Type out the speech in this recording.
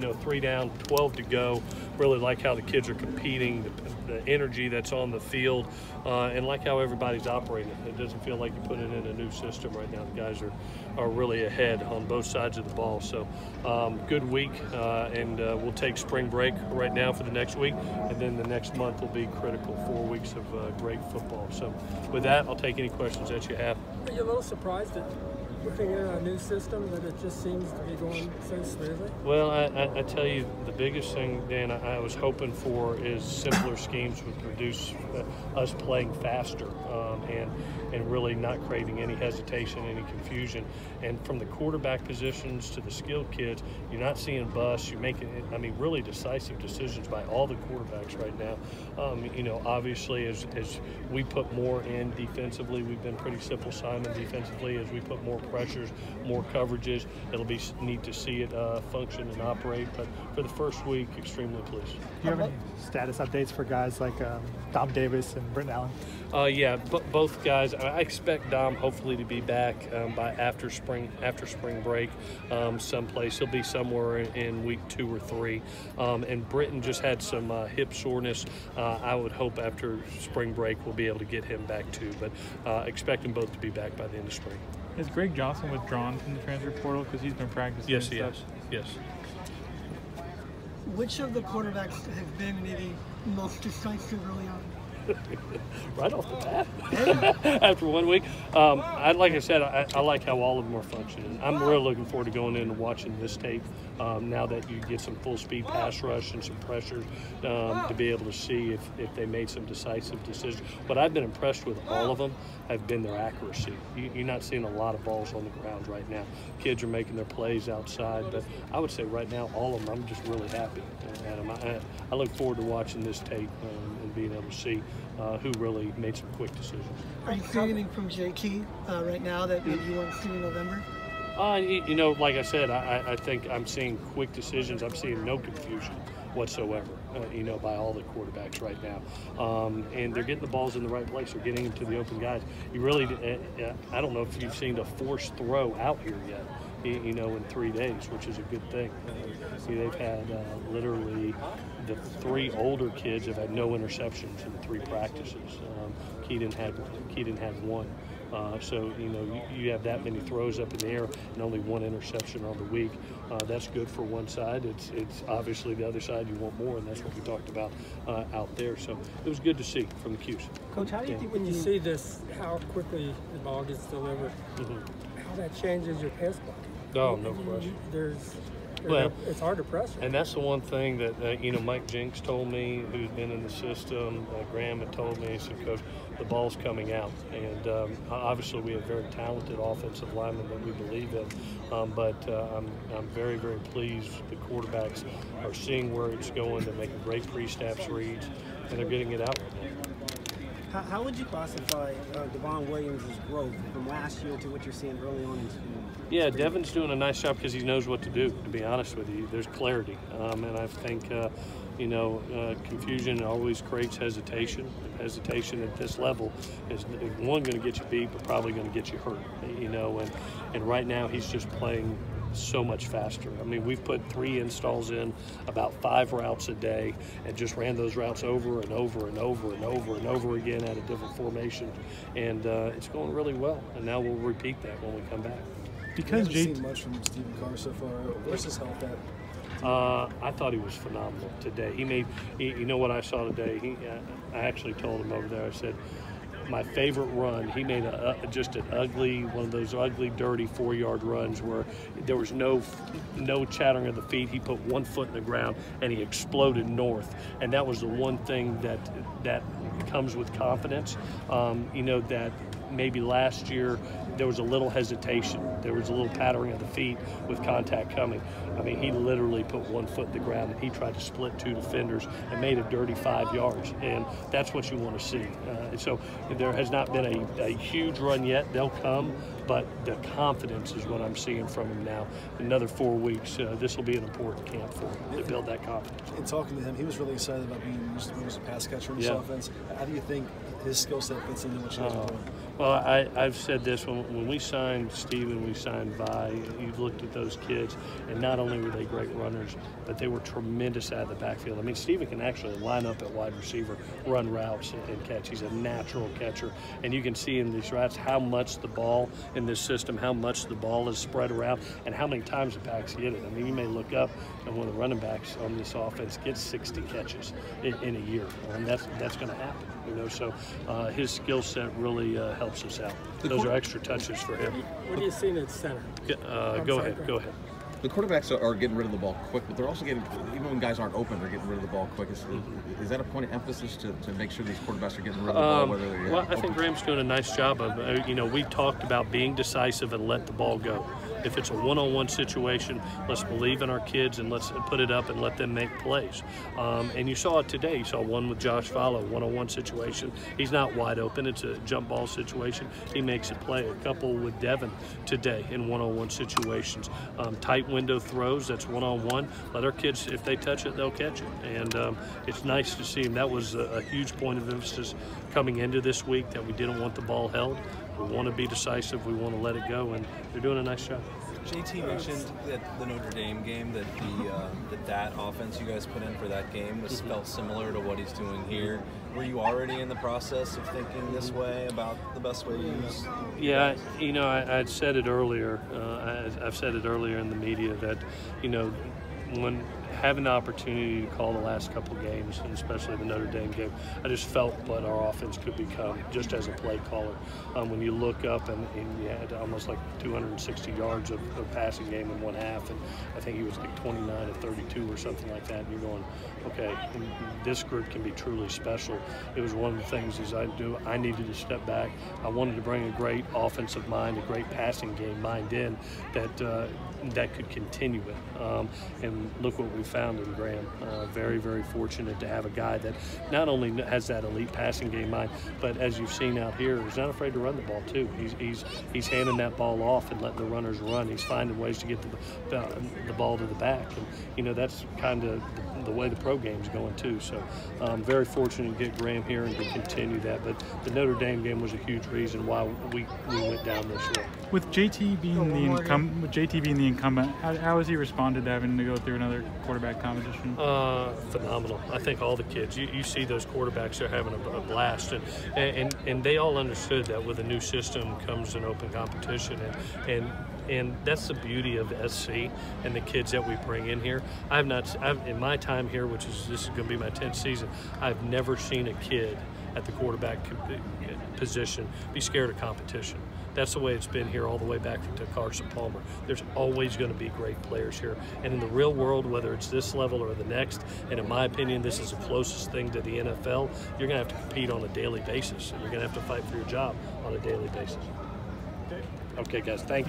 3 down, 12 to go. Really like how the kids are competing, the energy that's on the field, and like how everybody's operating. It doesn't feel like you're putting in a new system right now. The guys are really ahead on both sides of the ball. So good week, and we'll take spring break right now for the next week, and then the next month will be critical. 4 weeks of great football. So with that, I'll take any questions that you have. Are you a little surprised that looking at a new system that it just seems to be going so smoothly? Well, I tell you, the biggest thing, Dan, I was hoping for is simpler schemes would reduce us playing faster and really not creating any hesitation, any confusion. And from the quarterback positions to the skilled kids, you're not seeing busts. You're making, really decisive decisions by all the quarterbacks right now. Obviously, as we put more in defensively, we've been pretty simple Simon defensively. As we put more pressures, more coverages, it'll be neat to see it function and operate. But for the first week, extremely pleased. Do you have any status updates for guys like Dom Davis and Britton Allen? Yeah, both guys. I expect Dom hopefully to be back by after spring break someplace. He'll be somewhere in week 2 or 3. And Britton just had some hip soreness. I would hope after spring break we'll be able to get him back too. But expect them both to be back by the end of spring. Is Greg Johnson withdrawn from the transfer portal because he's been practicing? Yes, he has. Yes. Which of the quarterbacks have been maybe most decisive early on? Right off the bat after 1 week. Like I said, I like how all of them are functioning. I'm really looking forward to going in and watching this tape now that you get some full speed pass rush and some pressure to be able to see if they made some decisive decisions. What I've been impressed with all of them have been their accuracy. You're not seeing a lot of balls on the ground right now. Kids are making their plays outside, but I would say right now all of them, I'm just really happy at them. I look forward to watching this tape and being able to see who really made some quick decisions. Are you seeing anything from JT right now that maybe you weren't seeing in November? Like I said, I think I'm seeing quick decisions. I'm seeing no confusion whatsoever, by all the quarterbacks right now. And they're getting the balls in the right place. They're getting them to the open guys. You really, I don't know if you've seen a forced throw out here yet, in 3 days, which is a good thing. They've had literally the 3 older kids have had no interceptions in the 3 practices. Keaton had 1. So, you have that many throws up in the air and only 1 interception on the week. That's good for one side. It's obviously the other side you want more, and that's what we talked about out there. So it was good to see from the Qs. Coach, how do you think when you see this, how quickly the ball gets delivered, how that changes your pass block? Oh, no question. Well, it's hard to pressure. And that's the one thing that, Mike Jinks told me, who's been in the system. Graham had told me, he said, Coach, the ball's coming out. And obviously we have very talented offensive linemen that we believe in. But I'm very, very pleased the quarterbacks are seeing where it's going. They're making great pre-snaps reads, and they're getting it out. How would you classify Devon Williams' growth from last year to what you're seeing early on in Yeah, Devon's doing a nice job because he knows what to do, to be honest with you. There's clarity. And I think, confusion always creates hesitation. Hesitation at this level is, one, going to get you beat, but probably going to get you hurt, and right now he's just playing so much faster. We've put 3 installs in, about 5 routes a day, and just ran those routes over and over and over and over and over again at a different formation, and it's going really well. And now we'll repeat that when we come back. Because you haven't seen much from Stephen Carr so far. Where's his health at? I thought he was phenomenal today. You know what I saw today? I actually told him over there, I said, my favorite run, he made just an ugly, one of those ugly, dirty 4-yard runs where there was no chattering of the feet. He put 1 foot in the ground and he exploded north. And that was the one thing that comes with confidence. That maybe last year there was a little hesitation. There was a little pattering of the feet with contact coming. He literally put 1 foot in the ground and he tried to split 2 defenders and made a dirty 5 yards. And that's what you want to see. So there has not been a huge run yet. They'll come, but the confidence is what I'm seeing from him now. Another 4 weeks, this will be an important camp for him to build that confidence. In talking to him, he was really excited about being used as a pass catcher in this offense. How do you think his skill set fits into what you guys are doing? Well, I've said this when when we signed Steven, we signed Vi, you looked at those kids, and not only were they great runners, but they were tremendous out of the backfield. I mean, Steven can actually line up at wide receiver, run routes, and catch. He's a natural catcher, and you can see in these routes how much the ball in this system, how much the ball is spread around, and how many times the backs get it. I mean, you may look up, and one of the running backs on this offense gets 60 catches in a year, and that's going to happen. So his skill set really helps us out. Those are extra touches for him. What are you seeing at center? Go ahead. The quarterbacks are getting rid of the ball quick, but they're also getting, even when guys aren't open, they're getting rid of the ball quick. Is that a point of emphasis to make sure these quarterbacks are getting rid of the ball? Whether they're well, I think Graham's doing a nice job of, we talked about being decisive and let the ball go. If it's a one-on-one situation, let's believe in our kids and let's put it up and let them make plays. And you saw it today. You saw one with Josh Follow, one-on-one situation. He's not wide open. It's a jump ball situation. He makes it play. A couple with Devon today in one-on-one situations. Tight window throws, that's one-on-one. Let our kids, if they touch it, they'll catch it. And it's nice to see him. That was a huge point of emphasis coming into this week, that we didn't want the ball held. We want to be decisive. We want to let it go, and they're doing a nice job. JT mentioned that the Notre Dame game, that that offense you guys put in for that game felt similar to what he's doing here. Were you already in the process of thinking this way about the best way to use? Yeah, I'd said it earlier. I've said it earlier in the media that, when having the opportunity to call the last couple games, and especially the Notre Dame game, I just felt what our offense could become just as a play caller. When you look up and you had almost like 260 yards of passing game in one half, and I think he was like 29 of 32 or something like that, and you're going, okay, this group can be truly special. It was one of the things I needed to step back. I wanted to bring a great offensive mind, a great passing game mind in that could continue it. And look what we found in Graham. Very, very fortunate to have a guy that not only has that elite passing game mind, but as you've seen out here, he's not afraid to run the ball too. He's handing that ball off and letting the runners run. He's finding ways to get the ball to the back, and that's kind of the way the pro game's going too. So very fortunate to get Graham here and to continue that. But the Notre Dame game was a huge reason why we went down this way. With JT being the incumbent, how has he responded to having to go through another quarterback competition? Phenomenal. I think all the kids, you see those quarterbacks are having a blast, and they all understood that with a new system comes an open competition, and that's the beauty of SC and the kids that we bring in here. In my time here, this is going to be my 10th season, I've never seen a kid at the quarterback position be scared of competition. That's the way it's been here all the way back to Carson Palmer. There's always going to be great players here. And in the real world, whether it's this level or the next, and in my opinion, this is the closest thing to the NFL, you're going to have to compete on a daily basis, and you're going to have to fight for your job on a daily basis. Okay, guys, thank you.